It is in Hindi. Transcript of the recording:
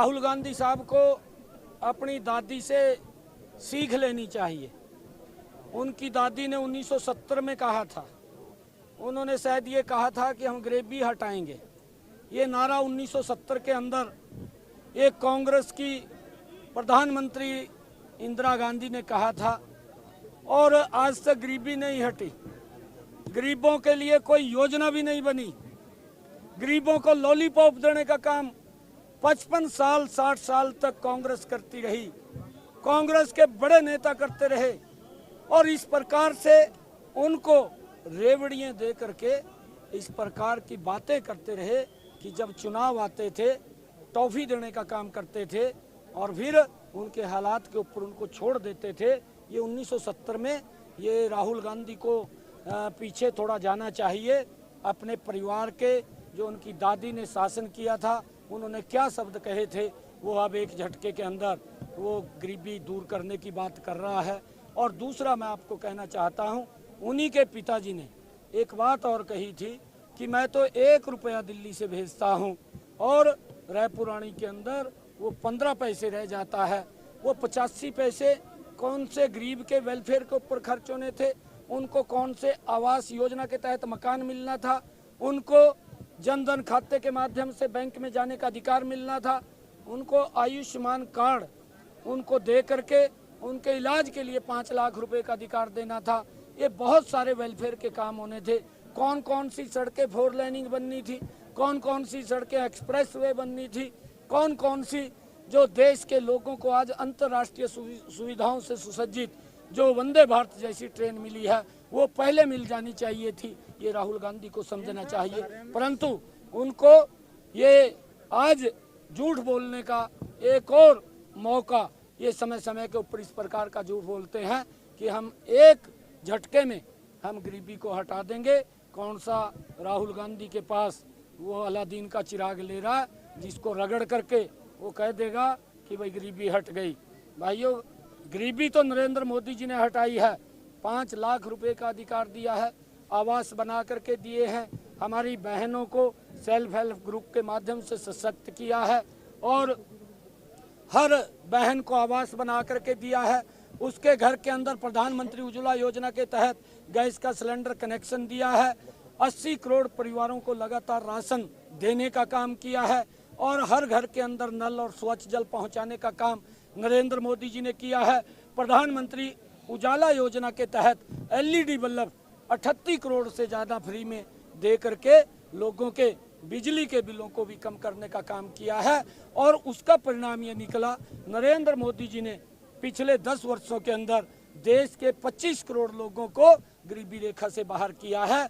राहुल गांधी साहब को अपनी दादी से सीख लेनी चाहिए। उनकी दादी ने 1970 में कहा था, उन्होंने शायद ये कहा था कि हम गरीबी हटाएंगे। ये नारा 1970 के अंदर एक कांग्रेस की प्रधानमंत्री इंदिरा गांधी ने कहा था और आज तक गरीबी नहीं हटी। गरीबों के लिए कोई योजना भी नहीं बनी। गरीबों को लॉलीपॉप देने का काम 55 साल 60 साल तक कांग्रेस करती रही, कांग्रेस के बड़े नेता करते रहे और इस प्रकार से उनको रेवड़ियां दे करके इस प्रकार की बातें करते रहे कि जब चुनाव आते थे टॉफी देने का काम करते थे और फिर उनके हालात के ऊपर उनको छोड़ देते थे। ये 1970 में ये राहुल गांधी को पीछे थोड़ा जाना चाहिए। अपने परिवार के जो उनकी दादी ने शासन किया था, उन्होंने क्या शब्द कहे थे, वो अब एक झटके के अंदर वो गरीबी दूर करने की बात कर रहा है। और दूसरा मैं आपको कहना चाहता हूँ, उन्हीं के पिताजी ने एक बात और कही थी कि मैं तो 1 रुपया दिल्ली से भेजता हूँ और रायपुरानी के अंदर वो 15 पैसे रह जाता है। वो 85 पैसे कौन से गरीब के वेलफेयर के ऊपर खर्च होने थे? उनको कौन से आवास योजना के तहत मकान मिलना था? उनको जनधन खाते के माध्यम से बैंक में जाने का अधिकार मिलना था? उनको आयुष्मान कार्ड उनको दे करके उनके इलाज के लिए 5 लाख रुपए का अधिकार देना था। ये बहुत सारे वेलफेयर के काम होने थे। कौन कौन सी सड़कें 4 लेनिंग बननी थी, कौन कौन सी सड़कें एक्सप्रेस वे बननी थी, कौन कौन सी जो देश के लोगों को आज अंतर्राष्ट्रीय सुविधाओं से सुसज्जित जो वंदे भारत जैसी ट्रेन मिली है, वो पहले मिल जानी चाहिए थी। ये राहुल गांधी को समझना चाहिए, परंतु उनको ये आज झूठ बोलने का एक और मौका, ये समय समय के ऊपर इस प्रकार का झूठ बोलते हैं कि हम एक झटके में हम गरीबी को हटा देंगे। कौन सा राहुल गांधी के पास वो अलादीन का चिराग ले रहा है जिसको रगड़ करके वो कह देगा कि भाई गरीबी हट गई। भाइयों, गरीबी तो नरेंद्र मोदी जी ने हटाई है। 5 लाख रुपए का अधिकार दिया है, आवास बना करके दिए हैं, हमारी बहनों को सेल्फ हेल्प ग्रुप के माध्यम से सशक्त किया है और हर बहन को आवास बना करके दिया है। उसके घर के अंदर प्रधानमंत्री उज्ज्वला योजना के तहत गैस का सिलेंडर कनेक्शन दिया है। 80 करोड़ परिवारों को लगातार राशन देने का काम किया है और हर घर के अंदर नल और स्वच्छ जल पहुंचाने का काम नरेंद्र मोदी जी ने किया है। प्रधानमंत्री उजाला योजना के तहत LED बल्ब 38 करोड़ से ज़्यादा फ्री में दे करके लोगों के बिजली के बिलों को भी कम करने का काम किया है और उसका परिणाम ये निकला, नरेंद्र मोदी जी ने पिछले 10 वर्षों के अंदर देश के 25 करोड़ लोगों को गरीबी रेखा से बाहर किया है।